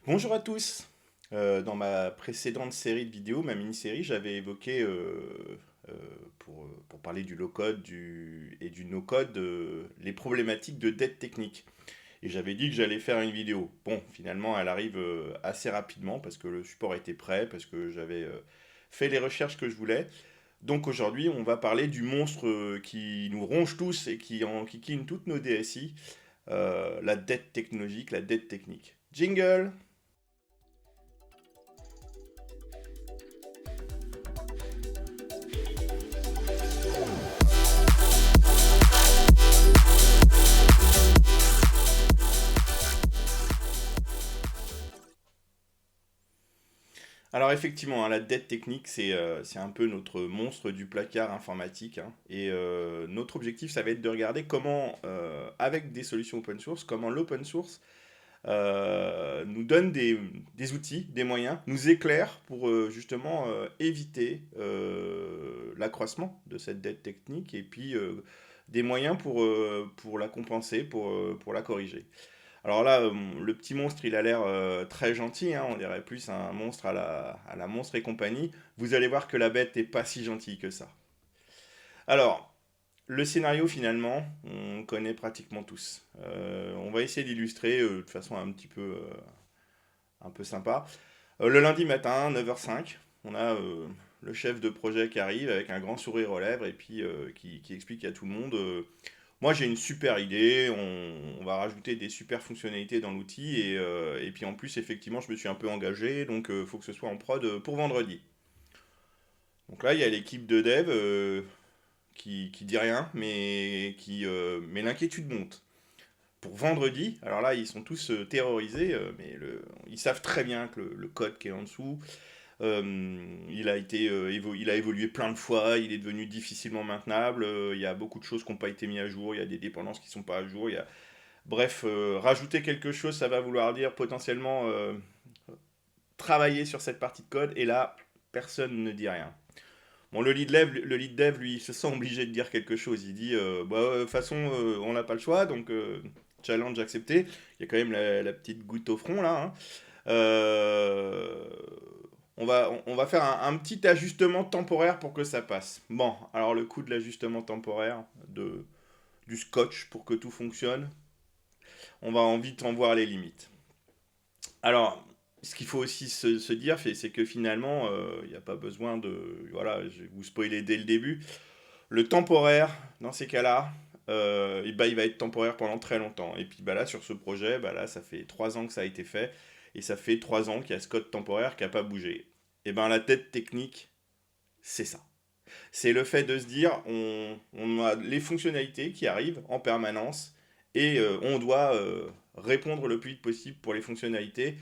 Bonjour à tous. Dans ma précédente série de vidéos, ma mini-série, j'avais évoqué, euh, pour parler du low-code et du no-code, les problématiques de dette technique. Et j'avais dit que j'allais faire une vidéo. Bon, finalement, elle arrive assez rapidement parce que le support était prêt, parce que j'avais fait les recherches que je voulais. Donc aujourd'hui, on va parler du monstre qui nous ronge tous et qui enquiquine toutes nos DSI, la dette technologique, la dette technique. Jingle! Alors effectivement, hein, la dette technique, c'est un peu notre monstre du placard informatique, hein. Et notre objectif, ça va être de regarder comment, avec des solutions open source, comment l'open source nous donne des outils, des moyens, nous éclaire pour justement éviter l'accroissement de cette dette technique et puis des moyens pour la compenser, pour la corriger. Alors là, le petit monstre, il a l'air très gentil, hein, on dirait plus un monstre à la monstre et compagnie. Vous allez voir que la bête n'est pas si gentille que ça. Alors, le scénario finalement, on connaît pratiquement tous. On va essayer d'illustrer de façon un peu sympa. Le lundi matin, 9h05, on a le chef de projet qui arrive avec un grand sourire aux lèvres et puis qui explique à tout le monde moi j'ai une super idée, on va rajouter des super fonctionnalités dans l'outil et puis en plus effectivement je me suis un peu engagé donc il faut que ce soit en prod pour vendredi. Donc là il y a l'équipe de dev qui dit rien mais l'inquiétude monte. Pour vendredi, alors là ils sont tous terrorisés ils savent très bien que le code qui est en dessous il a évolué plein de fois, il est devenu difficilement maintenable, il y a beaucoup de choses qui n'ont pas été mises à jour, il y a des dépendances qui ne sont pas à jour, bref, rajouter quelque chose, ça va vouloir dire potentiellement travailler sur cette partie de code, et là, personne ne dit rien. Bon, le lead dev, lui, il se sent obligé de dire quelque chose. Il dit, de toute façon, on n'a pas le choix, donc challenge accepté. Il y a quand même la petite goutte au front, là, hein. Euh, on va faire un petit ajustement temporaire pour que ça passe. Bon, alors le coup de l'ajustement temporaire, du scotch pour que tout fonctionne, on va en vite en voir les limites. Alors, ce qu'il faut aussi se dire, c'est que finalement, il n'y a pas besoin de... Voilà, je vais vous spoiler dès le début. Le temporaire, dans ces cas-là, et bah, il va être temporaire pendant très longtemps. Et puis bah, là, sur ce projet, bah, là, ça fait 3 ans que ça a été fait. Et ça fait 3 ans qu'il y a ce code temporaire qui n'a pas bougé. Et ben la tête technique, c'est ça. C'est le fait de se dire, on a les fonctionnalités qui arrivent en permanence et on doit répondre le plus vite possible pour les fonctionnalités,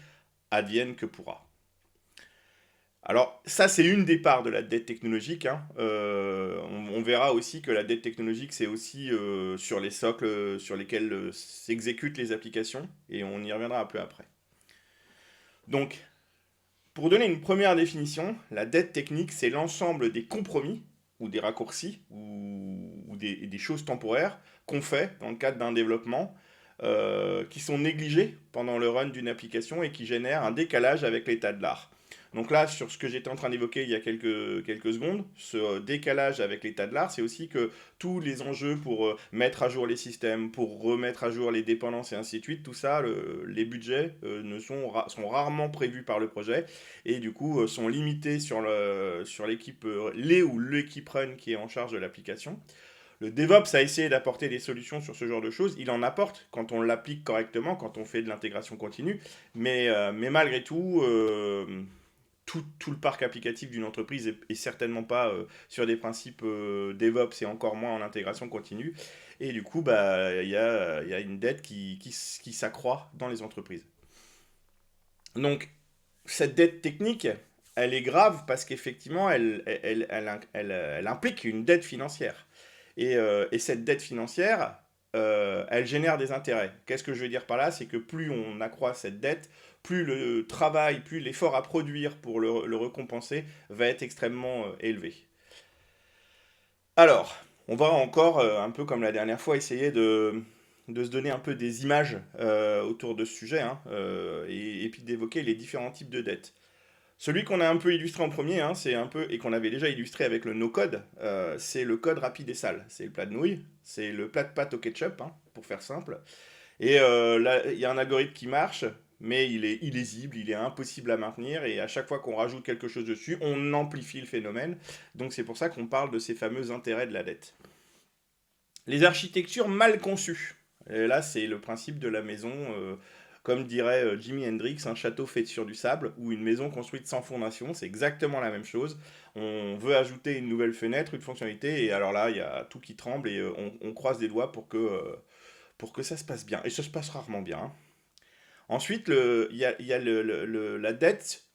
advienne que pourra. Alors ça c'est une des parts de la dette technologique, hein. On verra aussi que la dette technologique c'est aussi sur les socles sur lesquels s'exécutent les applications et on y reviendra un peu après. Donc pour donner une première définition, la dette technique, c'est l'ensemble des compromis ou des raccourcis ou des choses temporaires qu'on fait dans le cadre d'un développement qui sont négligés pendant le run d'une application et qui génèrent un décalage avec l'état de l'art. Donc là, sur ce que j'étais en train d'évoquer il y a quelques secondes, ce décalage avec l'état de l'art, c'est aussi que tous les enjeux pour mettre à jour les systèmes, pour remettre à jour les dépendances et ainsi de suite, tout ça, les budgets ne sont rarement prévus par le projet et du coup sont limités sur l'équipe, les ou l'équipe run qui est en charge de l'application. Le DevOps a essayé d'apporter des solutions sur ce genre de choses. Il en apporte quand on l'applique correctement, quand on fait de l'intégration continue. Mais malgré tout, tout le parc applicatif d'une entreprise est certainement pas sur des principes DevOps et encore moins en intégration continue. Et du coup, bah, y a une dette qui s'accroît dans les entreprises. Donc, cette dette technique, elle est grave parce qu'effectivement, elle implique une dette financière. Et cette dette financière, elle génère des intérêts. Qu'est-ce que je veux dire par là? C'est que plus on accroît cette dette, plus le travail, plus l'effort à produire pour le récompenser va être extrêmement élevé. Alors, on va encore, un peu comme la dernière fois, essayer de se donner un peu des images autour de ce sujet, hein, et puis d'évoquer les différents types de dettes. Celui qu'on a un peu illustré en premier, hein, c'est un peu, et qu'on avait déjà illustré avec le no-code, c'est le code rapide et sale. C'est le plat de nouilles, c'est le plat de pâtes au ketchup, hein, pour faire simple. Et là, il y a un algorithme qui marche, mais il est illisible, il est impossible à maintenir, et à chaque fois qu'on rajoute quelque chose dessus, on amplifie le phénomène. Donc c'est pour ça qu'on parle de ces fameux intérêts de la dette. Les architectures mal conçues. Et là, c'est le principe de la maison, comme dirait Jimi Hendrix, un château fait sur du sable, ou une maison construite sans fondation, c'est exactement la même chose. On veut ajouter une nouvelle fenêtre, une fonctionnalité, et alors là, il y a tout qui tremble, et on croise des doigts pour que ça se passe bien. Et ça se passe rarement bien, hein. Ensuite, il y a la dette,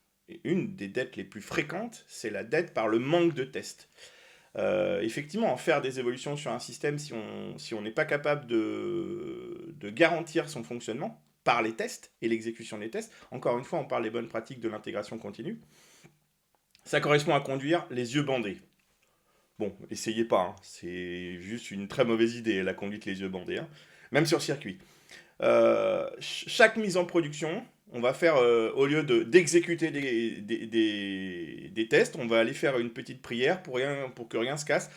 une des dettes les plus fréquentes, c'est la dette par le manque de tests. Effectivement, en faire des évolutions sur un système, si on n'est pas capable de garantir son fonctionnement par les tests et l'exécution des tests, encore une fois, on parle des bonnes pratiques de l'intégration continue, ça correspond à conduire les yeux bandés. Bon, essayez pas, hein, c'est juste une très mauvaise idée, la conduite les yeux bandés, hein, même sur circuit. Chaque mise en production, on va faire, au lieu d'exécuter des tests, on va aller faire une petite prière pour que rien se casse.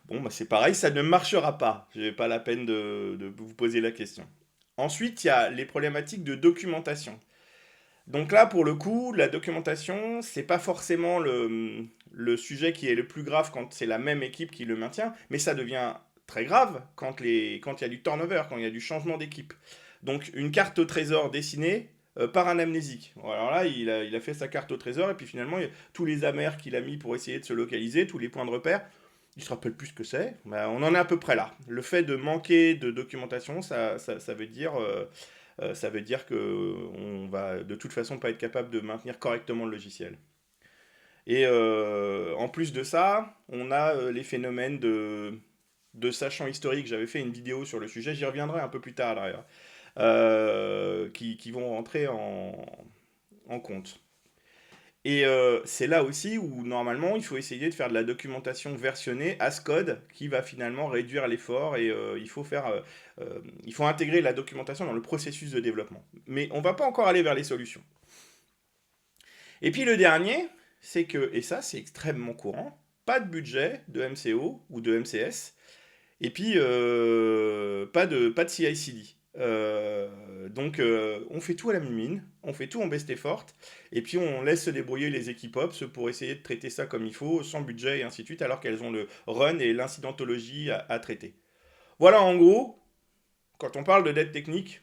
Bon, bah c'est pareil, ça ne marchera pas. Je n'ai pas la peine de vous poser la question. Ensuite, il y a les problématiques de documentation. Donc là, pour le coup, la documentation, c'est pas forcément le sujet qui est le plus grave quand c'est la même équipe qui le maintient, mais ça devient très grave quand il y a du turnover, quand il y a du changement d'équipe. Donc une carte au trésor dessinée par un amnésique. Bon, alors là, il a fait sa carte au trésor, et puis finalement, tous les amers qu'il a mis pour essayer de se localiser, tous les points de repère, il se rappelle plus ce que c'est. Ben, on en est à peu près là. Le fait de manquer de documentation, ça veut dire que on va de toute façon pas être capable de maintenir correctement le logiciel. Et en plus de ça, on a les phénomènes de sachant historique. J'avais fait une vidéo sur le sujet, j'y reviendrai un peu plus tard d'ailleurs, qui vont rentrer en compte. Et c'est là aussi où normalement il faut essayer de faire de la documentation versionnée as code qui va finalement réduire l'effort, et il faut intégrer la documentation dans le processus de développement. Mais on va pas encore aller vers les solutions. Et puis le dernier, c'est que, et ça c'est extrêmement courant, pas de budget de MCO ou de MCS, et puis pas de CI/CD. Donc on fait tout à la mine, on fait tout en best effort, et puis on laisse se débrouiller les équipes ops pour essayer de traiter ça comme il faut, sans budget et ainsi de suite, alors qu'elles ont le run et l'incidentologie à traiter. Voilà en gros, quand on parle de dette technique,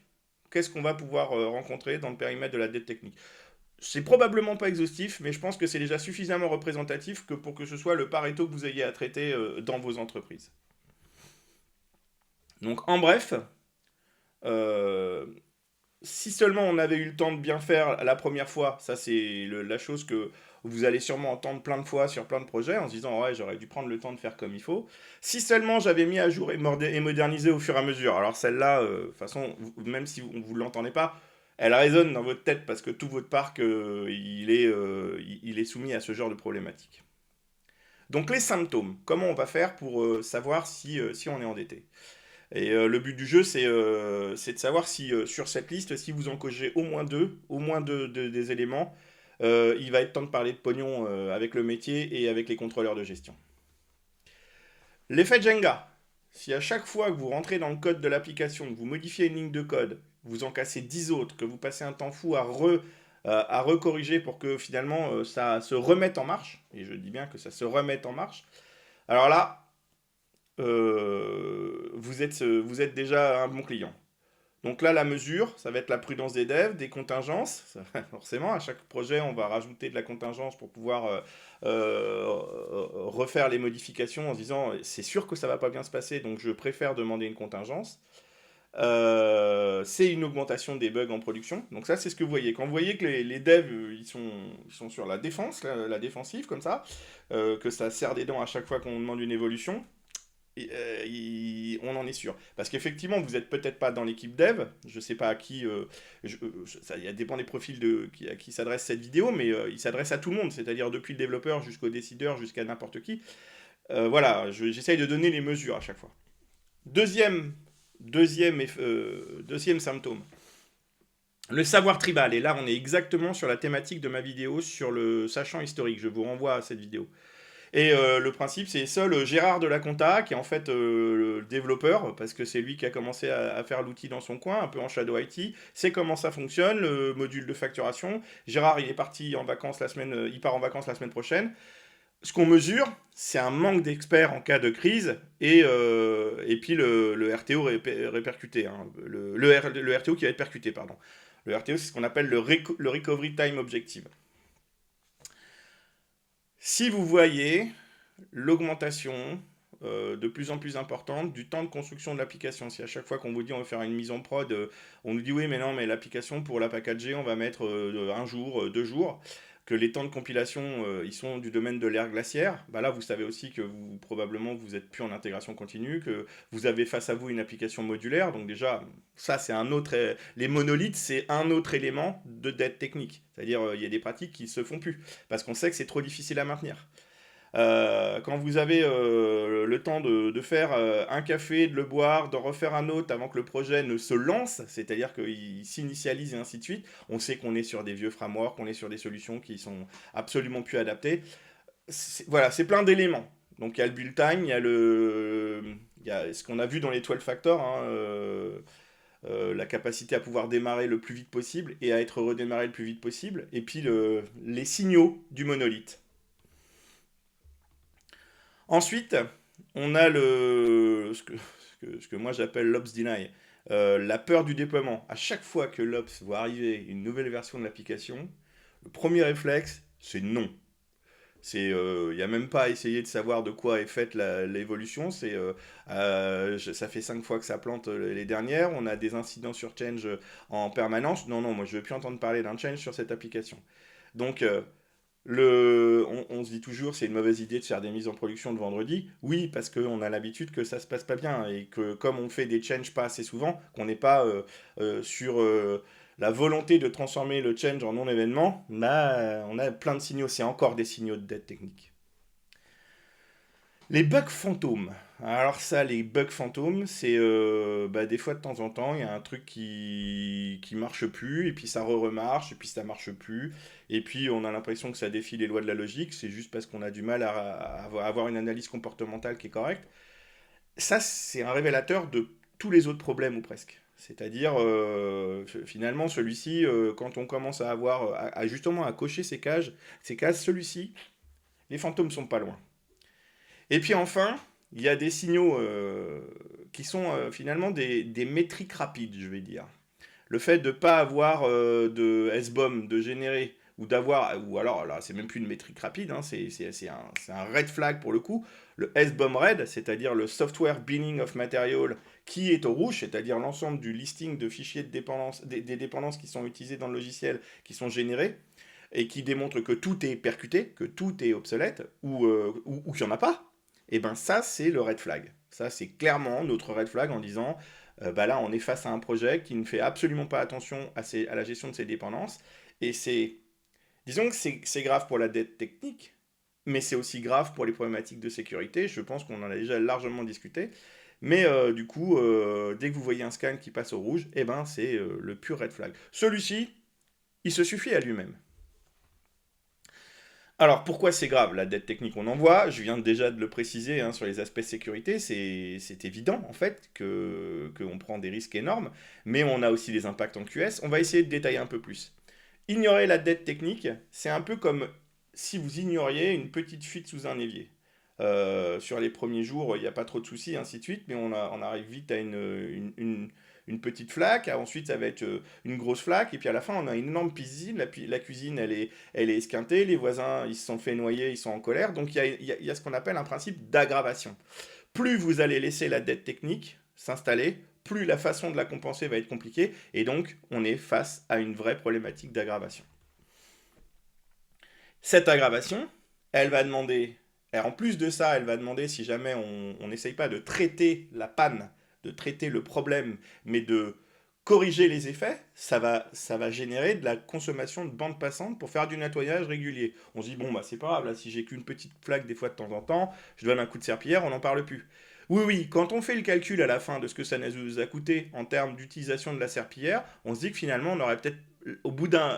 qu'est-ce qu'on va pouvoir rencontrer dans le périmètre de la dette technique. C'est probablement pas exhaustif, mais je pense que c'est déjà suffisamment représentatif que pour que ce soit le Pareto que vous ayez à traiter dans vos entreprises. Donc en bref, euh, si seulement on avait eu le temps de bien faire la première fois, ça c'est la chose que vous allez sûrement entendre plein de fois sur plein de projets en se disant ouais j'aurais dû prendre le temps de faire comme il faut. Si seulement j'avais mis à jour et modernisé au fur et à mesure, alors celle-là, de toute façon, même si vous ne l'entendez pas, elle résonne dans votre tête parce que tout votre parc il est soumis à ce genre de problématique. Donc les symptômes, comment on va faire pour savoir si on est endetté. Et le but du jeu, c'est de savoir si sur cette liste, si vous en cogez au moins deux des éléments, il va être temps de parler de pognon avec le métier et avec les contrôleurs de gestion. L'effet Jenga. Si à chaque fois que vous rentrez dans le code de l'application, que vous modifiez une ligne de code, vous en cassez 10 autres, que vous passez un temps fou à recorriger pour que finalement ça se remette en marche, et je dis bien que ça se remette en marche, alors là, vous êtes déjà un bon client. Donc là, la mesure, ça va être la prudence des devs, des contingences. Forcément, à chaque projet, on va rajouter de la contingence pour pouvoir refaire les modifications en se disant c'est sûr que ça va pas bien se passer, donc je préfère demander une contingence. C'est une augmentation des bugs en production. Donc ça, c'est ce que vous voyez. Quand vous voyez que les devs, ils sont sur la défense, la défensive, comme ça, que ça serre des dents à chaque fois qu'on demande une évolution, on en est sûr. Parce qu'effectivement, vous n'êtes peut-être pas dans l'équipe dev, je sais pas à qui, ça dépend des profils à qui s'adresse cette vidéo, mais il s'adresse à tout le monde, c'est-à-dire depuis le développeur jusqu'au décideur, jusqu'à n'importe qui. Voilà, j'essaye de donner les mesures à chaque fois. Deuxième Deuxième symptôme. Le savoir tribal. Et là, on est exactement sur la thématique de ma vidéo sur le sachant historique. Je vous renvoie à cette vidéo. Et le principe, c'est seul Gérard de la Conta, qui est en fait le développeur, parce que c'est lui qui a commencé à faire l'outil dans son coin, un peu en shadow IT, sait comment ça fonctionne, le module de facturation. Gérard, il est parti en vacances il part en vacances la semaine prochaine. Ce qu'on mesure, c'est un manque d'experts en cas de crise et puis le RTO répercuté, hein, le RTO qui va être percuté, pardon. Le RTO, c'est ce qu'on appelle le Recovery Time Objective. Si vous voyez l'augmentation de plus en plus importante du temps de construction de l'application, si à chaque fois qu'on vous dit on va faire une mise en prod, on nous dit oui mais non mais l'application pour la packager on va mettre un jour, 2 jours, que les temps de compilation ils sont du domaine de l'ère glaciaire, bah là vous savez aussi que probablement vous êtes plus en intégration continue, que vous avez face à vous une application modulaire, donc déjà ça c'est un autre, les monolithes c'est un autre élément de dette technique, c'est-à-dire il y a des pratiques qui se font plus, parce qu'on sait que c'est trop difficile à maintenir. Quand vous avez le temps de faire un café, de le boire, d'en refaire un autre avant que le projet ne se lance, c'est-à-dire qu'il s'initialise et ainsi de suite, on sait qu'on est sur des vieux frameworks, qu'on est sur des solutions qui sont absolument plus adaptées. Voilà, c'est plein d'éléments. Donc il y a le build time, il y a ce qu'on a vu dans les 12 factors, hein, la capacité à pouvoir démarrer le plus vite possible et à être redémarré le plus vite possible, et puis les signaux du monolithe. Ensuite, on a ce que moi j'appelle l'Ops Deny, la peur du déploiement. À chaque fois que l'Ops voit arriver une nouvelle version de l'application, le premier réflexe, c'est non. Il n'y a même pas à essayer de savoir de quoi est faite l'évolution. Ça fait 5 fois que ça plante les dernières. On a des incidents sur change en permanence. Non, non, moi je ne veux plus entendre parler d'un change sur cette application. Donc, on se dit toujours c'est une mauvaise idée de faire des mises en production le vendredi. Oui, parce qu'on a l'habitude que ça se passe pas bien et que comme on fait des changes pas assez souvent, qu'on n'est pas sur la volonté de transformer le change en non-événement, bah, on a plein de signaux. C'est encore des signaux de dette technique. Les bugs fantômes. Alors ça, les bugs fantômes, c'est bah, des fois de temps en temps, il y a un truc qui marche plus, et puis ça remarche, et puis ça marche plus, et puis on a l'impression que ça défie les lois de la logique, c'est juste parce qu'on a du mal à avoir une analyse comportementale qui est correcte. Ça, c'est un révélateur de tous les autres problèmes, ou presque. C'est-à-dire, finalement, celui-ci, quand on commence à avoir, justement à cocher ces cases, celui-ci, les fantômes sont pas loin. Et puis enfin, il y a des signaux qui sont finalement des métriques rapides, je vais dire. Le fait de ne pas avoir de SBOM, de générer, ou alors là, c'est même plus une métrique rapide, hein, c'est un red flag pour le coup. Le SBOM red, c'est-à-dire le Software Binning of Material, qui est au rouge, c'est-à-dire l'ensemble du listing de fichiers de dépendance, des dépendances qui sont utilisées dans le logiciel, qui sont générées, et qui démontre que tout est percuté, que tout est obsolète, ou qu'il n'y en a pas, et ben ça, c'est le red flag. Ça, c'est clairement notre red flag en disant, bah là, on est face à un projet qui ne fait absolument pas attention à la gestion de ses dépendances. Et disons que c'est grave pour la dette technique, mais c'est aussi grave pour les problématiques de sécurité. Je pense qu'on en a déjà largement discuté. Mais du coup, dès que vous voyez un scan qui passe au rouge, eh ben c'est le pur red flag. Celui-ci, il se suffit à lui-même. Alors pourquoi c'est grave la dette technique? On en voit, je viens déjà de le préciser hein, sur les aspects sécurité, c'est évident en fait qu'on prend des risques énormes, mais on a aussi des impacts en QS. On va essayer de détailler un peu plus. Ignorer la dette technique, c'est un peu comme si vous ignoriez une petite fuite sous un évier. Sur les premiers jours, il n'y a pas trop de soucis, ainsi de suite, mais on arrive vite à une petite flaque. Ensuite, ça va être une grosse flaque, et puis à la fin, on a une énorme piscine. La cuisine, elle est esquintée, les voisins, ils se sont fait noyer, ils sont en colère. Donc, il y a ce qu'on appelle un principe d'aggravation. Plus vous allez laisser la dette technique s'installer, plus la façon de la compenser va être compliquée, et donc on est face à une vraie problématique d'aggravation. Cette aggravation, elle va demander, et en plus de ça, elle va demander, si jamais on n'essaye pas de traiter la panne, de traiter le problème, mais de corriger les effets, ça va générer de la consommation de bande passante pour faire du nettoyage régulier. On se dit, bon, bah c'est pas grave, là, si j'ai qu'une petite flaque des fois de temps en temps, je donne un coup de serpillière, on n'en parle plus. Oui, oui, quand on fait le calcul à la fin de ce que ça nous a coûté en termes d'utilisation de la serpillière, on se dit que finalement, on aurait peut-être, au bout d'un...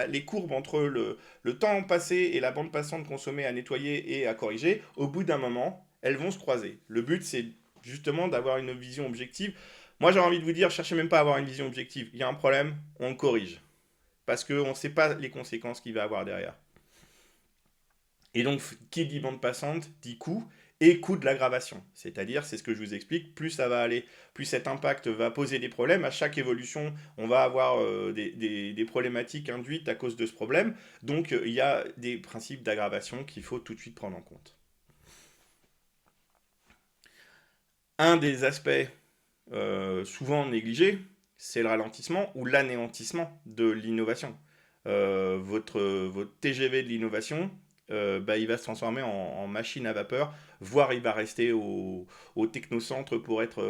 les courbes entre le temps passé et la bande passante consommée à nettoyer et à corriger, au bout d'un moment, elles vont se croiser. Le but, c'est justement d'avoir une vision objective. Moi, j'ai envie de vous dire, cherchez même pas à avoir une vision objective. Il y a un problème, on le corrige. Parce qu'on ne sait pas les conséquences qu'il va avoir derrière. Et donc, qui dit bande passante dit coût et coût de l'aggravation. C'est-à-dire, c'est ce que je vous explique, plus ça va aller, plus cet impact va poser des problèmes. À chaque évolution, on va avoir des problématiques induites à cause de ce problème. Donc, il y a des principes d'aggravation qu'il faut tout de suite prendre en compte. Un des aspects souvent négligés, c'est le ralentissement ou l'anéantissement de l'innovation. Votre TGV de l'innovation, bah, il va se transformer en machine à vapeur, voire il va rester au technocentre pour être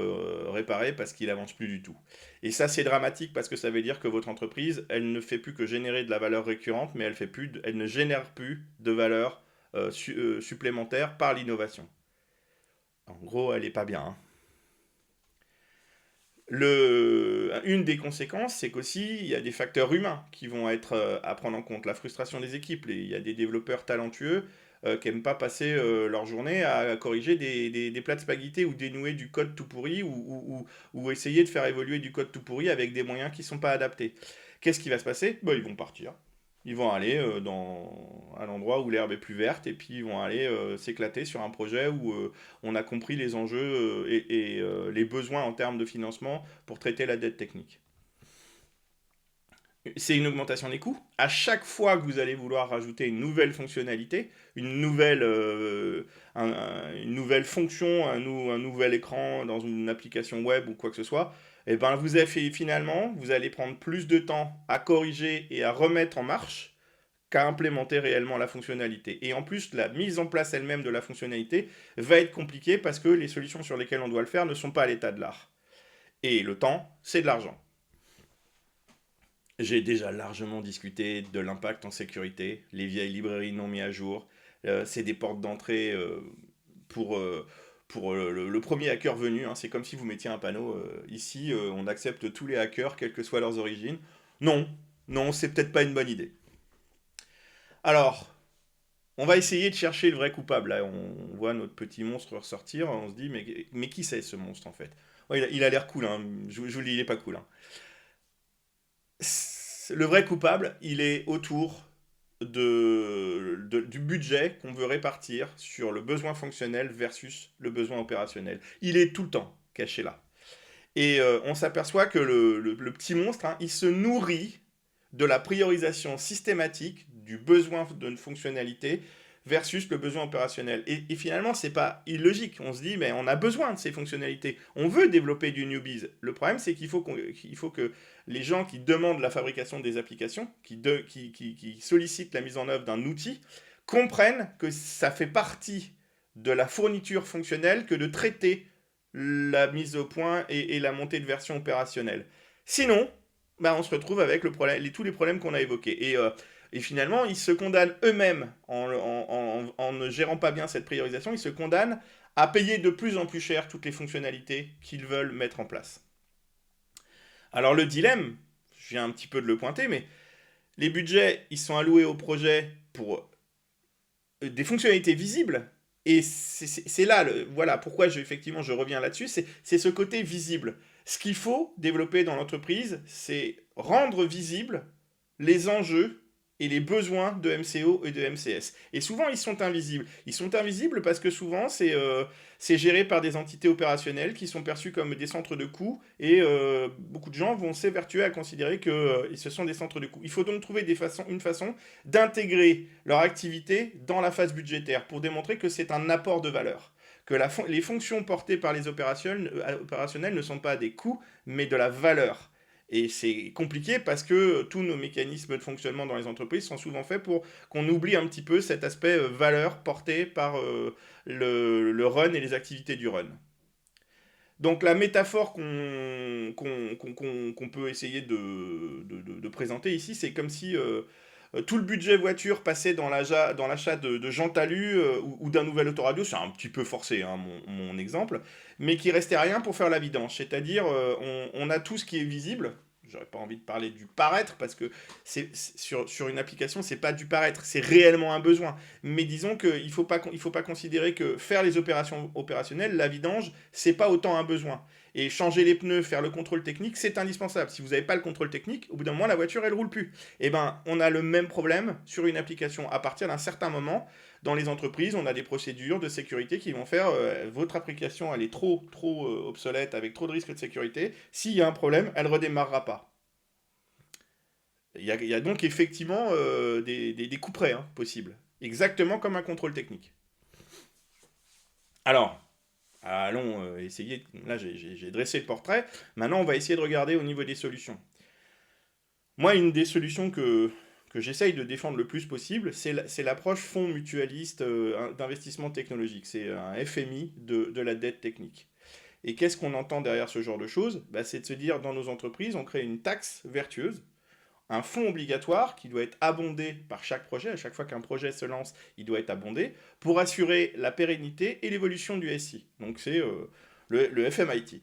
réparé parce qu'il avance plus du tout. Et ça, c'est dramatique parce que ça veut dire que votre entreprise, elle ne fait plus que générer de la valeur récurrente, mais elle ne génère plus de valeur supplémentaire par l'innovation. En gros, elle est pas bien, hein. Une des conséquences, c'est qu'aussi, il y a des facteurs humains qui vont être à prendre en compte. La frustration des équipes. Il y a des développeurs talentueux qui n'aiment pas passer leur journée à corriger des plats de spaghettis ou dénouer du code tout pourri ou essayer de faire évoluer du code tout pourri avec des moyens qui ne sont pas adaptés. Qu'est-ce qui va se passer? Bah, ils vont partir. Ils vont aller à l'endroit où l'herbe est plus verte et puis ils vont aller s'éclater sur un projet où on a compris les enjeux et les besoins en termes de financement pour traiter la dette technique. C'est une augmentation des coûts. À chaque fois que vous allez vouloir rajouter une nouvelle fonctionnalité, une nouvelle fonction, un nouvel écran dans une application web ou quoi que ce soit, et ben vous avez fait, finalement, vous allez prendre plus de temps à corriger et à remettre en marche qu'à implémenter réellement la fonctionnalité. Et en plus, la mise en place elle-même de la fonctionnalité va être compliquée parce que les solutions sur lesquelles on doit le faire ne sont pas à l'état de l'art. Et le temps, c'est de l'argent. J'ai déjà largement discuté de l'impact en sécurité, les vieilles librairies non mises à jour, c'est des portes d'entrée pour, le premier hacker venu, hein. C'est comme si vous mettiez un panneau, ici on accepte tous les hackers, quelles que soient leurs origines. Non, non, c'est peut-être pas une bonne idée. Alors, on va essayer de chercher le vrai coupable. Là, on voit notre petit monstre ressortir, on se dit, mais qui c'est ce monstre en fait? Ouais, il a l'air cool, hein. Je vous le dis, il est pas cool, hein. Le vrai coupable, il est autour du budget qu'on veut répartir sur le besoin fonctionnel versus le besoin opérationnel. Il est tout le temps caché là. Et on s'aperçoit que le petit monstre, hein, il se nourrit de la priorisation systématique du besoin de fonctionnalité versus le besoin opérationnel. Et finalement, c'est pas illogique. On se dit, mais on a besoin de ces fonctionnalités. On veut développer du newbies. Le problème, c'est qu'il faut que les gens qui demandent la fabrication des applications, qui sollicitent la mise en œuvre d'un outil, comprennent que ça fait partie de la fourniture fonctionnelle que de traiter la mise au point et la montée de version opérationnelle. Sinon, bah, on se retrouve avec tous les problèmes qu'on a évoqués. Et finalement, ils se condamnent eux-mêmes, en ne gérant pas bien cette priorisation, ils se condamnent à payer de plus en plus cher toutes les fonctionnalités qu'ils veulent mettre en place. Alors le dilemme, je viens un petit peu de le pointer, mais les budgets, ils sont alloués au projet pour des fonctionnalités visibles. Et c'est là, voilà, pourquoi effectivement je reviens là-dessus, c'est ce côté visible. Ce qu'il faut développer dans l'entreprise, c'est rendre visibles les enjeux et les besoins de MCO et de MCS. Et souvent, ils sont invisibles. Ils sont invisibles parce que souvent, c'est géré par des entités opérationnelles qui sont perçues comme des centres de coûts et beaucoup de gens vont s'évertuer à considérer que ce sont des centres de coûts. Il faut donc trouver une façon d'intégrer leur activité dans la phase budgétaire pour démontrer que c'est un apport de valeur. Que les fonctions portées par les opérationnels ne sont pas des coûts, mais de la valeur. Et c'est compliqué parce que tous nos mécanismes de fonctionnement dans les entreprises sont souvent faits pour qu'on oublie un petit peu cet aspect valeur porté par le run et les activités du run. Donc la métaphore qu'on peut essayer de présenter ici, c'est comme si tout le budget voiture passait dans l'achat de Jean Talus ou d'un nouvel autoradio, c'est un petit peu forcé, hein, mon exemple, mais qui restait rien pour faire la vidange. C'est-à-dire, on a tout ce qui est visible. J'aurais pas envie de parler du paraître parce que sur une application, c'est pas du paraître, c'est réellement un besoin. Mais disons qu'il faut pas considérer que faire les opérations opérationnelles, la vidange, c'est pas autant un besoin. Et changer les pneus, faire le contrôle technique, c'est indispensable. Si vous n'avez pas le contrôle technique, au bout d'un moment, la voiture, elle roule plus. Eh ben, on a le même problème sur une application. À partir d'un certain moment, dans les entreprises, on a des procédures de sécurité qui vont faire votre application, elle est trop obsolète, avec trop de risques de sécurité. S'il y a un problème, elle ne redémarrera pas. Il y a donc effectivement des coups près hein, possibles. Exactement comme un contrôle technique. Alors, allons essayer. Là, j'ai dressé le portrait. Maintenant, on va essayer de regarder au niveau des solutions. Moi, une des solutions que j'essaye de défendre le plus possible, c'est l'approche fonds mutualiste d'investissement technologique. C'est un FMI de la dette technique. Et qu'est-ce qu'on entend derrière ce genre de choses? Bah, c'est de se dire, dans nos entreprises, on crée une taxe vertueuse, un fonds obligatoire qui doit être abondé par chaque projet. À chaque fois qu'un projet se lance, il doit être abondé pour assurer la pérennité et l'évolution du SI. Donc c'est le FMIT.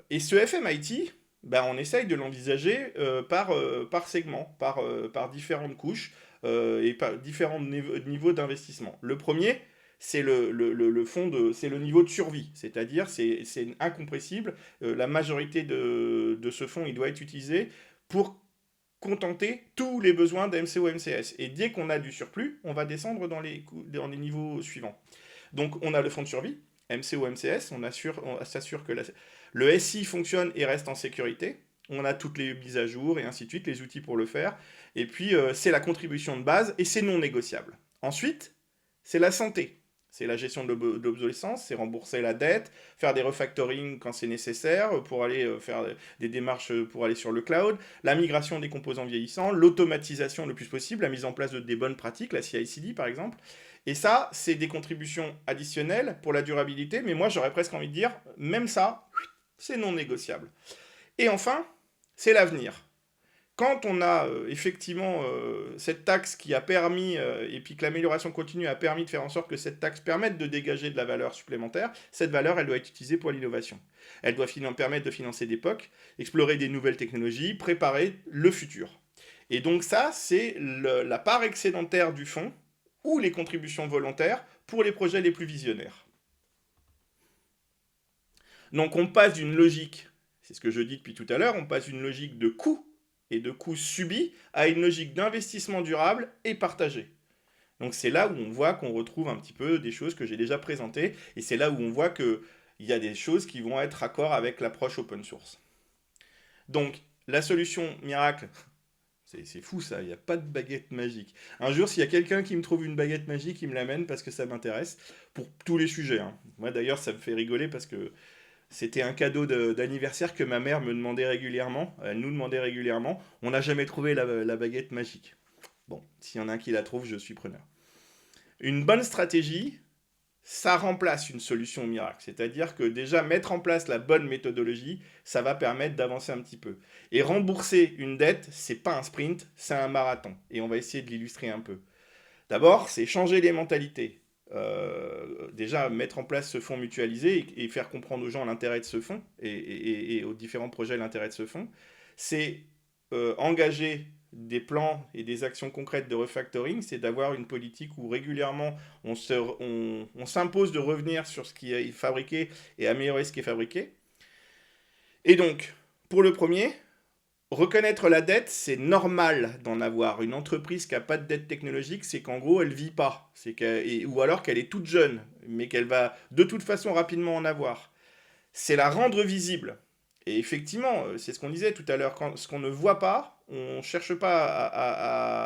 Et ce FMIT, bah, on essaye de l'envisager par segment, par différentes couches et par différents niveaux d'investissement. Le premier, c'est c'est le niveau de survie, c'est-à-dire c'est incompressible. La majorité de ce fonds, il doit être utilisé pour contenter tous les besoins d'MCO MCS. Et dès qu'on a du surplus, on va descendre dans les niveaux suivants. Donc on a le fonds de survie, MCO MCS, on s'assure que le SI fonctionne et reste en sécurité. On a toutes les mises à jour et ainsi de suite, les outils pour le faire. Et puis c'est la contribution de base et c'est non négociable. Ensuite, c'est la santé. C'est la gestion de l'obsolescence, c'est rembourser la dette, faire des refactoring quand c'est nécessaire pour aller faire des démarches pour aller sur le cloud, la migration des composants vieillissants, l'automatisation le plus possible, la mise en place de des bonnes pratiques, la CI/CD par exemple. Et ça, c'est des contributions additionnelles pour la durabilité, mais moi j'aurais presque envie de dire, même ça, c'est non négociable. Et enfin, c'est l'avenir. Quand on a effectivement cette taxe qui a permis, et puis que l'amélioration continue a permis de faire en sorte que cette taxe permette de dégager de la valeur supplémentaire, cette valeur, elle doit être utilisée pour l'innovation. Elle doit permettre de financer des POC, explorer des nouvelles technologies, préparer le futur. Et donc ça, c'est la part excédentaire du fonds ou les contributions volontaires pour les projets les plus visionnaires. Donc on passe d'une logique, c'est ce que je dis depuis tout à l'heure, on passe d'une logique de coût et de coûts subis à une logique d'investissement durable et partagé. Donc c'est là où on voit qu'on retrouve un petit peu des choses que j'ai déjà présentées, et c'est là où on voit qu'il y a des choses qui vont être raccord avec l'approche open source. Donc la solution miracle, c'est fou ça, il n'y a pas de baguette magique. Un jour, s'il y a quelqu'un qui me trouve une baguette magique, il me l'amène parce que ça m'intéresse, pour tous les sujets. Hein. Moi d'ailleurs, ça me fait rigoler parce que c'était un cadeau d'anniversaire que ma mère me demandait régulièrement, elle nous demandait régulièrement. On n'a jamais trouvé la baguette magique. Bon, s'il y en a un qui la trouve, je suis preneur. Une bonne stratégie, ça remplace une solution miracle. C'est-à-dire que déjà, mettre en place la bonne méthodologie, ça va permettre d'avancer un petit peu. Et rembourser une dette, c'est pas un sprint, c'est un marathon. Et on va essayer de l'illustrer un peu. D'abord, c'est changer les mentalités. Déjà mettre en place ce fonds mutualisé et faire comprendre aux gens l'intérêt de ce fonds et aux différents projets l'intérêt de ce fonds, c'est engager des plans et des actions concrètes de refactoring, c'est d'avoir une politique où régulièrement on s'impose de revenir sur ce qui est fabriqué et améliorer ce qui est fabriqué. Et donc, pour le premier, reconnaître la dette, c'est normal d'en avoir. Une entreprise qui n'a pas de dette technologique, c'est qu'en gros, elle ne vit pas. Ou alors qu'elle est toute jeune, mais qu'elle va de toute façon rapidement en avoir. C'est la rendre visible. Et effectivement, c'est ce qu'on disait tout à l'heure, ce qu'on ne voit pas, on ne cherche pas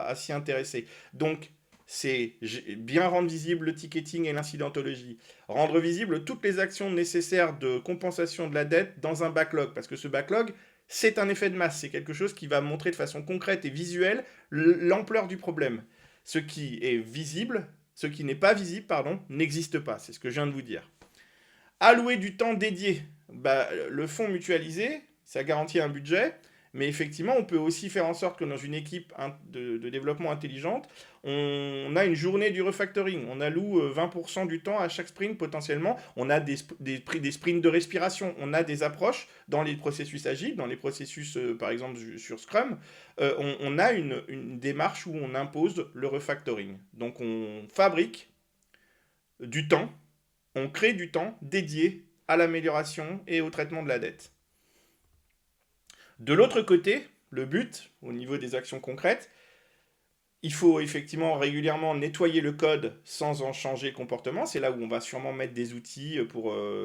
à s'y intéresser. Donc, c'est bien rendre visible le ticketing et l'incidentologie. Rendre visible toutes les actions nécessaires de compensation de la dette dans un backlog. Parce que ce backlog, c'est un effet de masse, c'est quelque chose qui va montrer de façon concrète et visuelle l'ampleur du problème. Ce qui est visible, ce qui n'est pas visible, pardon, n'existe pas, c'est ce que je viens de vous dire. Allouer du temps dédié, le fonds mutualisé, ça garantit un budget, mais effectivement, on peut aussi faire en sorte que dans une équipe de développement intelligente, on a une journée du refactoring. On alloue 20% du temps à chaque sprint potentiellement. On a des sprints de respiration. On a des approches dans les processus agiles, dans les processus, par exemple, sur Scrum. On a une démarche où on impose le refactoring. Donc on fabrique du temps, on crée du temps dédié à l'amélioration et au traitement de la dette. De l'autre côté, le but, au niveau des actions concrètes, il faut effectivement régulièrement nettoyer le code sans en changer le comportement. C'est là où on va sûrement mettre des outils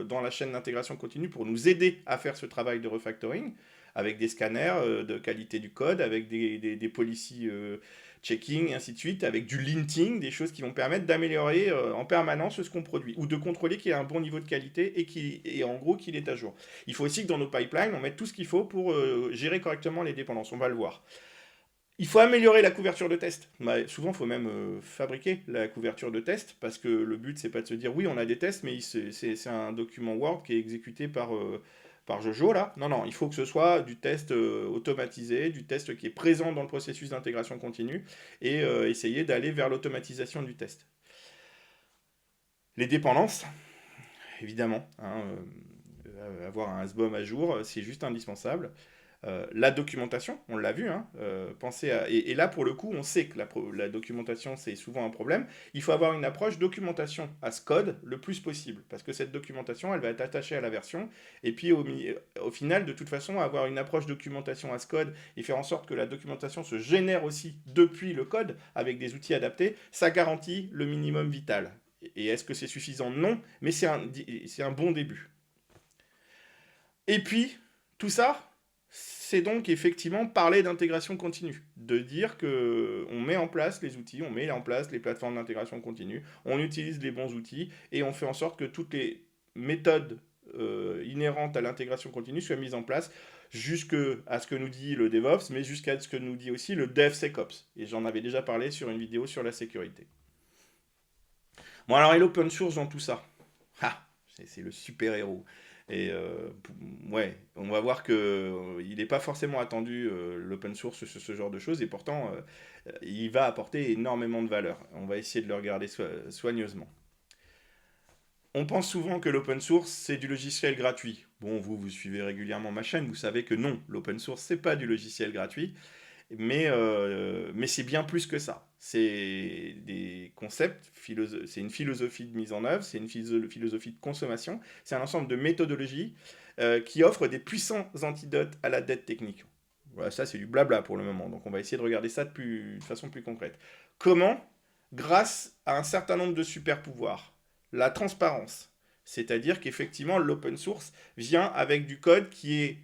dans la chaîne d'intégration continue pour nous aider à faire ce travail de refactoring, avec des scanners de qualité du code, avec des policy checking, et ainsi de suite, avec du linting, des choses qui vont permettre d'améliorer en permanence ce qu'on produit, ou de contrôler qu'il y a un bon niveau de qualité et en gros qu'il est à jour. Il faut aussi que dans nos pipelines, on mette tout ce qu'il faut pour gérer correctement les dépendances. On va le voir. Il faut améliorer la couverture de test. Bah, souvent, il faut même fabriquer la couverture de test, parce que le but, c'est pas de se dire oui, on a des tests, mais c'est un document Word qui est exécuté par Jojo, là. Non, non, il faut que ce soit du test automatisé, du test qui est présent dans le processus d'intégration continue, et essayer d'aller vers l'automatisation du test. Les dépendances, évidemment, hein, avoir un SBOM à jour, c'est juste indispensable. La documentation, on l'a vu, hein, pensez à... et là, pour le coup, on sait que la documentation, c'est souvent un problème. Il faut avoir une approche documentation à ce code le plus possible, parce que cette documentation, elle va être attachée à la version, et puis au final, de toute façon, avoir une approche documentation à ce code, et faire en sorte que la documentation se génère aussi depuis le code, avec des outils adaptés, ça garantit le minimum vital. Et est-ce que c'est suffisant? Non, mais c'est un bon début. Et puis, tout ça, c'est donc effectivement parler d'intégration continue, de dire que on met en place les outils, on met en place les plateformes d'intégration continue, on utilise les bons outils et on fait en sorte que toutes les méthodes inhérentes à l'intégration continue soient mises en place jusqu'à ce que nous dit le DevOps, mais jusqu'à ce que nous dit aussi le DevSecOps. Et j'en avais déjà parlé sur une vidéo sur la sécurité. Bon alors, et l'open source dans tout ça? Ah, c'est le super-héros. Et ouais, on va voir que il n'est pas forcément attendu l'open source sur ce genre de choses, et pourtant il va apporter énormément de valeur. On va essayer de le regarder soigneusement. On pense souvent que l'open source c'est du logiciel gratuit. Bon, vous suivez régulièrement ma chaîne, vous savez que non, l'open source c'est pas du logiciel gratuit. Mais c'est bien plus que ça. C'est des concepts, c'est une philosophie de mise en œuvre, c'est une philosophie de consommation, c'est un ensemble de méthodologies qui offrent des puissants antidotes à la dette technique. Voilà, ça c'est du blabla pour le moment, donc on va essayer de regarder ça de façon plus concrète. Comment? Grâce à un certain nombre de super pouvoirs. La transparence, c'est-à-dire qu'effectivement l'open source vient avec du code qui est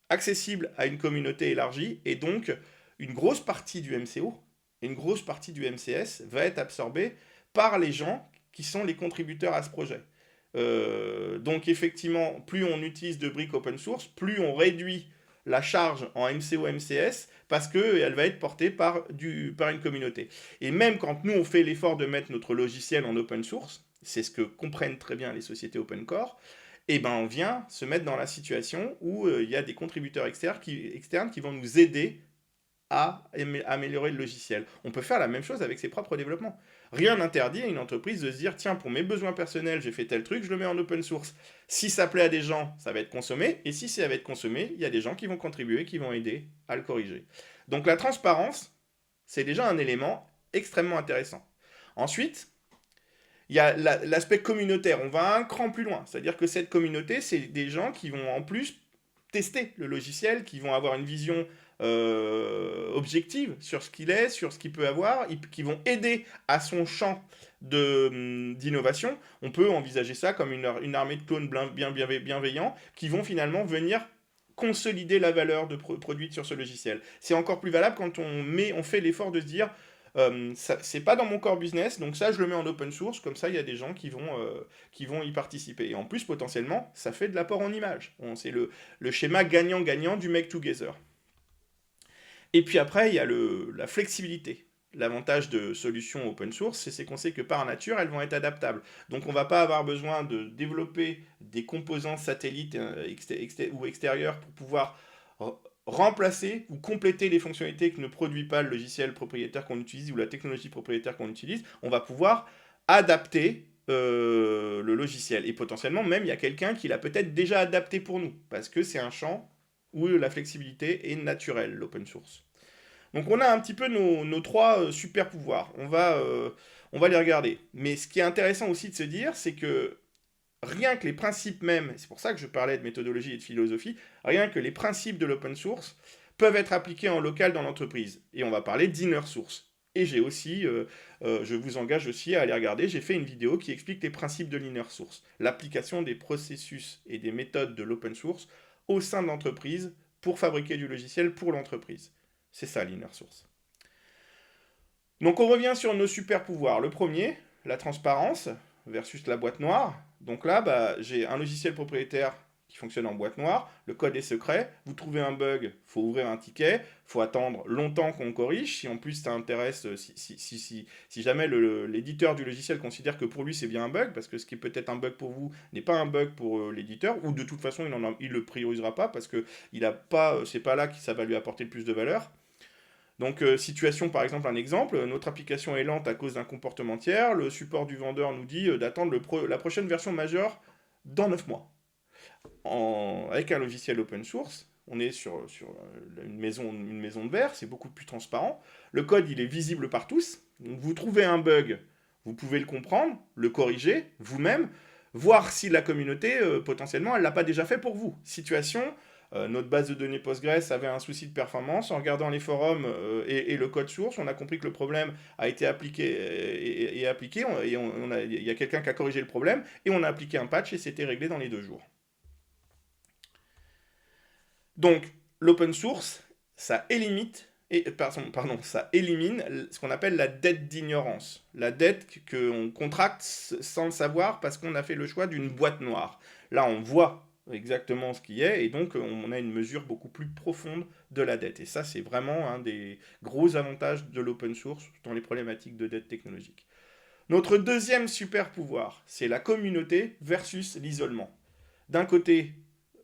accessible à une communauté élargie, et donc une grosse partie du MCO et une grosse partie du MCS va être absorbée par les gens qui sont les contributeurs à ce projet. Donc effectivement, plus on utilise de briques open source, plus on réduit la charge en MCO, MCS, parce qu'elle va être portée par une communauté. Et même quand nous, on fait l'effort de mettre notre logiciel en open source, c'est ce que comprennent très bien les sociétés open core, et ben on vient se mettre dans la situation où il y a des contributeurs externes qui vont nous aider à améliorer le logiciel. On peut faire la même chose avec ses propres développements. Rien n'interdit à une entreprise de se dire, tiens, pour mes besoins personnels, j'ai fait tel truc, je le mets en open source. Si ça plaît à des gens, ça va être consommé, et si ça va être consommé, il y a des gens qui vont contribuer, qui vont aider à le corriger. Donc la transparence, c'est déjà un élément extrêmement intéressant. Ensuite, il y a l'aspect communautaire. On va un cran plus loin. C'est-à-dire que cette communauté, c'est des gens qui vont en plus tester le logiciel, qui vont avoir une vision objective sur ce qu'il est, sur ce qu'il peut avoir, qui vont aider à son champ d'innovation. On peut envisager ça comme une armée de clones bien bienveillants qui vont finalement venir consolider la valeur produite sur ce logiciel. C'est encore plus valable quand on fait l'effort de se dire c'est pas dans mon core business, donc ça je le mets en open source, comme ça il y a des gens qui vont y participer. Et en plus, potentiellement, ça fait de l'apport en images. C'est le schéma gagnant-gagnant du make together. Et puis après, il y a la flexibilité. L'avantage de solutions open source, c'est qu'on sait que par nature, elles vont être adaptables. Donc on ne va pas avoir besoin de développer des composants satellites ou extérieurs pour pouvoir remplacer ou compléter les fonctionnalités que ne produit pas le logiciel propriétaire qu'on utilise ou la technologie propriétaire qu'on utilise, on va pouvoir adapter le logiciel. Et potentiellement, même, il y a quelqu'un qui l'a peut-être déjà adapté pour nous, parce que c'est un champ où la flexibilité est naturelle, l'open source. Donc on a un petit peu nos trois super pouvoirs. On va les regarder. Mais ce qui est intéressant aussi de se dire, c'est que rien que les principes même, c'est pour ça que je parlais de méthodologie et de philosophie, rien que les principes de l'open source peuvent être appliqués en local dans l'entreprise. Et on va parler d'inner source. Et j'ai aussi, je vous engage aussi à aller regarder, j'ai fait une vidéo qui explique les principes de l'inner source, l'application des processus et des méthodes de l'open source au sein de l'entreprise pour fabriquer du logiciel pour l'entreprise. C'est ça l'inner source. Donc on revient sur nos super pouvoirs. Le premier, la transparence versus la boîte noire. Donc là, j'ai un logiciel propriétaire qui fonctionne en boîte noire, le code est secret, vous trouvez un bug, il faut ouvrir un ticket, il faut attendre longtemps qu'on corrige, si en plus ça intéresse, si jamais l'éditeur du logiciel considère que pour lui c'est bien un bug, parce que ce qui est peut-être un bug pour vous n'est pas un bug pour l'éditeur, ou de toute façon il le priorisera pas, parce que c'est pas là que ça va lui apporter le plus de valeur. Donc, situation par exemple, un exemple, notre application est lente à cause d'un comportement tiers, le support du vendeur nous dit d'attendre la prochaine version majeure dans 9 mois. Avec un logiciel open source, on est sur une maison de verre, c'est beaucoup plus transparent. Le code, il est visible par tous. Donc, vous trouvez un bug, vous pouvez le comprendre, le corriger vous-même, voir si la communauté, potentiellement, elle ne l'a pas déjà fait pour vous. Situation, notre base de données Postgres avait un souci de performance. En regardant les forums et le code source, on a compris que le problème a été appliqué et appliqué. Il y a quelqu'un qui a corrigé le problème et on a appliqué un patch et c'était réglé dans les 2 jours. Donc, l'open source, ça élimine ce qu'on appelle la dette d'ignorance. La dette qu'on contracte sans le savoir parce qu'on a fait le choix d'une boîte noire. Là, on voit exactement ce qui est, et donc on a une mesure beaucoup plus profonde de la dette. Et ça, c'est vraiment un des gros avantages de l'open source dans les problématiques de dette technologique. Notre deuxième super pouvoir, c'est la communauté versus l'isolement. D'un côté,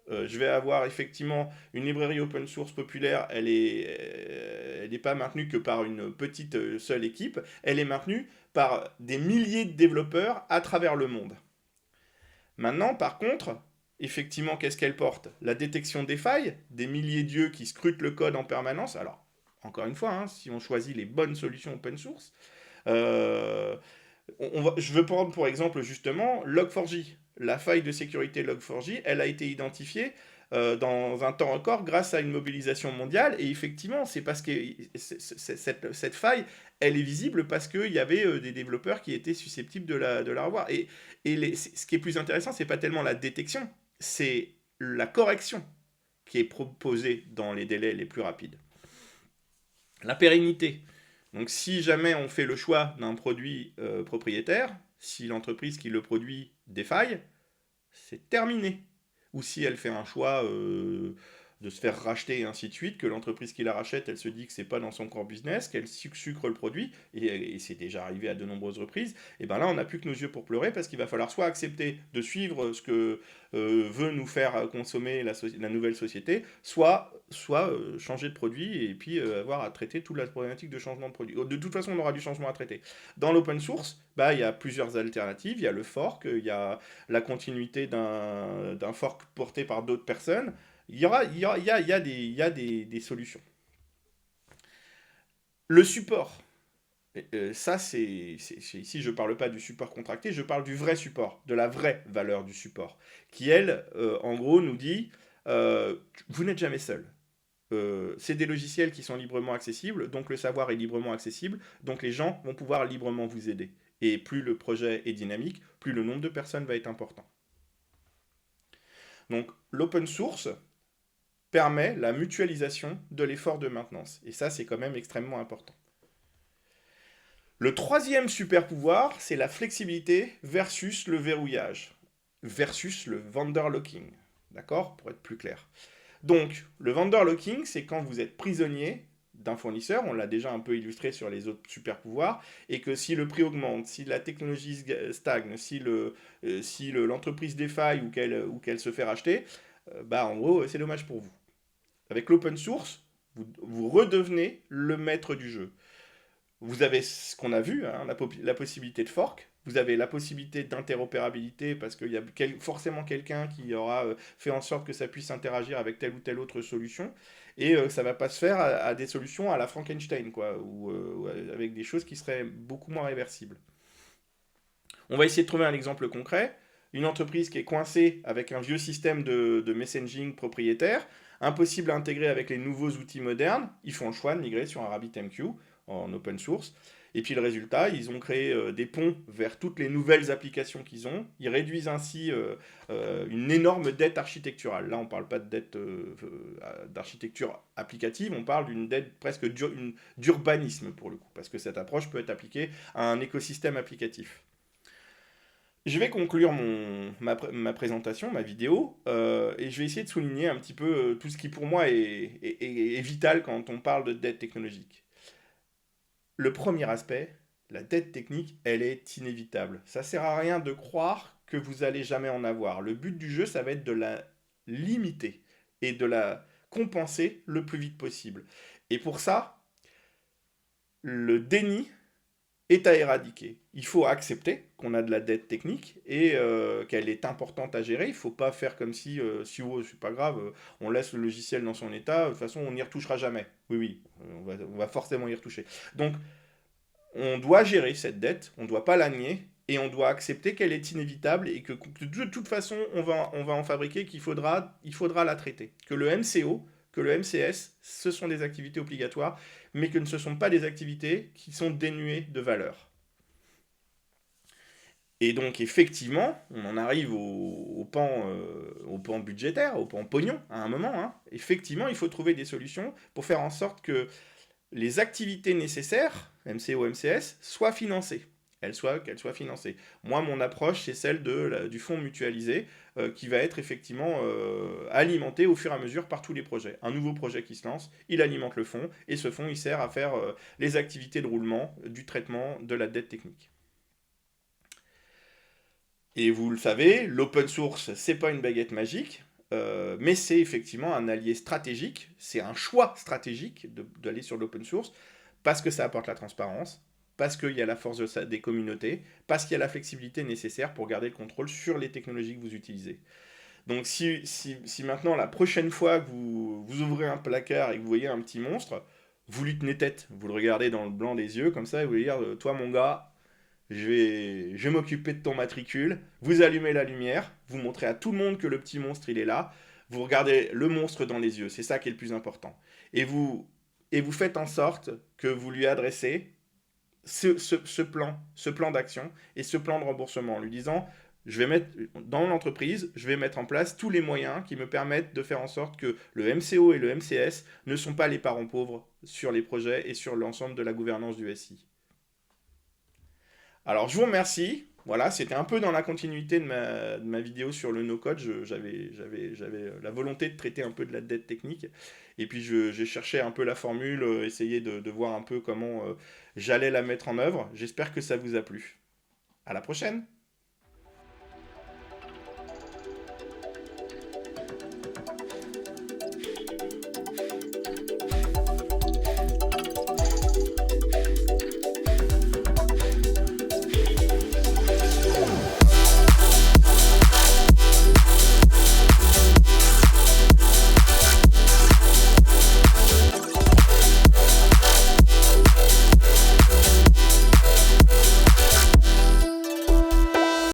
je vais avoir effectivement une librairie open source populaire, elle n'est pas maintenue que par une petite seule équipe, elle est maintenue par des milliers de développeurs à travers le monde. Maintenant, par contre, effectivement, qu'est-ce qu'elle porte? La détection des failles, des milliers d'yeux qui scrutent le code en permanence. Alors, encore une fois, hein, si on choisit les bonnes solutions open source, euh, je veux prendre pour exemple justement Log4j. La faille de sécurité Log4j, elle a été identifiée dans un temps record grâce à une mobilisation mondiale. Et effectivement, c'est parce que cette faille, elle est visible parce qu'il y avait des développeurs qui étaient susceptibles de la revoir. Ce qui est plus intéressant, c'est pas tellement la détection, c'est la correction qui est proposée dans les délais les plus rapides. La pérennité. Donc si jamais on fait le choix d'un produit propriétaire, si l'entreprise qui le produit défaille, c'est terminé. Ou si elle fait un choix de se faire racheter et ainsi de suite, que l'entreprise qui la rachète, elle se dit que c'est pas dans son core business, qu'elle sucre le produit, et c'est déjà arrivé à de nombreuses reprises, et bien là on n'a plus que nos yeux pour pleurer parce qu'il va falloir soit accepter de suivre ce que veut nous faire consommer la nouvelle société, soit changer de produit et puis avoir à traiter toute la problématique de changement de produit. De toute façon on aura du changement à traiter. Dans l'open source, il y a plusieurs alternatives, il y a le fork, il y a la continuité d'un fork porté par d'autres personnes. Il y a des solutions. Le support. Ça, ici, je ne parle pas du support contracté, je parle du vrai support, de la vraie valeur du support, qui, elle, en gros, nous dit, vous n'êtes jamais seul. C'est des logiciels qui sont librement accessibles, donc le savoir est librement accessible, donc les gens vont pouvoir librement vous aider. Et plus le projet est dynamique, plus le nombre de personnes va être important. Donc l'open source permet la mutualisation de l'effort de maintenance. Et ça, c'est quand même extrêmement important. Le troisième super pouvoir, c'est la flexibilité versus le verrouillage, versus le vendor locking. D'accord? Pour être plus clair. Donc, le vendor locking, c'est quand vous êtes prisonnier d'un fournisseur, on l'a déjà un peu illustré sur les autres super pouvoirs, et que si le prix augmente, si la technologie stagne, si l'entreprise défaille ou qu'elle se fait racheter, en gros, c'est dommage pour vous. Avec l'open source, vous redevenez le maître du jeu. Vous avez ce qu'on a vu, hein, la possibilité de fork, vous avez la possibilité d'interopérabilité parce qu'il y a forcément quelqu'un qui aura fait en sorte que ça puisse interagir avec telle ou telle autre solution, et ça va pas se faire à des solutions à la Frankenstein, quoi, ou avec des choses qui seraient beaucoup moins réversibles. On va essayer de trouver un exemple concret. Une entreprise qui est coincée avec un vieux système de messaging propriétaire, impossible à intégrer avec les nouveaux outils modernes, ils font le choix de migrer sur un RabbitMQ en open source. Et puis le résultat, ils ont créé des ponts vers toutes les nouvelles applications qu'ils ont. Ils réduisent ainsi une énorme dette architecturale. Là, on ne parle pas de dette d'architecture applicative, on parle d'une dette presque d'urbanisme pour le coup, parce que cette approche peut être appliquée à un écosystème applicatif. Je vais conclure ma présentation, ma vidéo, et je vais essayer de souligner un petit peu tout ce qui pour moi est vital quand on parle de dette technologique. Le premier aspect, la dette technique, elle est inévitable. Ça sert à rien de croire que vous allez jamais en avoir. Le but du jeu, ça va être de la limiter et de la compenser le plus vite possible. Et pour ça, le déni est à éradiquer. Il faut accepter qu'on a de la dette technique et qu'elle est importante à gérer. Il ne faut pas faire comme si, oh, c'est pas grave, on laisse le logiciel dans son état, de toute façon on n'y retouchera jamais. Oui, oui, on va forcément y retoucher. Donc on doit gérer cette dette, on ne doit pas la nier, et on doit accepter qu'elle est inévitable et que de toute façon on va en fabriquer, il faudra la traiter. Que le MCO, que le MCS, ce sont des activités obligatoires, mais que ce ne sont pas des activités qui sont dénuées de valeur. Et donc effectivement, on en arrive au pan budgétaire, au pan pognon à un moment. Hein. Effectivement, il faut trouver des solutions pour faire en sorte que les activités nécessaires, MCO, MCS, soient financées. Qu'elles soient financées. Moi, mon approche, c'est celle du fonds mutualisé qui va être effectivement alimenté au fur et à mesure par tous les projets. Un nouveau projet qui se lance, il alimente le fonds, et ce fonds, il sert à faire les activités de roulement du traitement de la dette technique. Et vous le savez, l'open source, c'est pas une baguette magique, mais c'est effectivement un allié stratégique, c'est un choix stratégique d'aller sur l'open source, parce que ça apporte la transparence, parce qu'il y a la force des communautés, parce qu'il y a la flexibilité nécessaire pour garder le contrôle sur les technologies que vous utilisez. Donc si maintenant, la prochaine fois que vous ouvrez un placard et que vous voyez un petit monstre, vous lui tenez tête, vous le regardez dans le blanc des yeux, comme ça, et vous lui dire, toi mon gars, je vais m'occuper de ton matricule, vous allumez la lumière, vous montrez à tout le monde que le petit monstre il est là, vous regardez le monstre dans les yeux, c'est ça qui est le plus important. Et vous faites en sorte que vous lui adressez ce plan d'action et ce plan de remboursement en lui disant, je vais mettre dans l'entreprise, je vais mettre en place tous les moyens qui me permettent de faire en sorte que le MCO et le MCS ne sont pas les parents pauvres sur les projets et sur l'ensemble de la gouvernance du SI. Alors, je vous remercie. Voilà, c'était un peu dans la continuité de ma vidéo sur le no-code. J'avais la volonté de traiter un peu de la dette technique. Et puis, j'ai cherché un peu la formule, essayé de voir un peu comment j'allais la mettre en œuvre. J'espère que ça vous a plu. À la prochaine!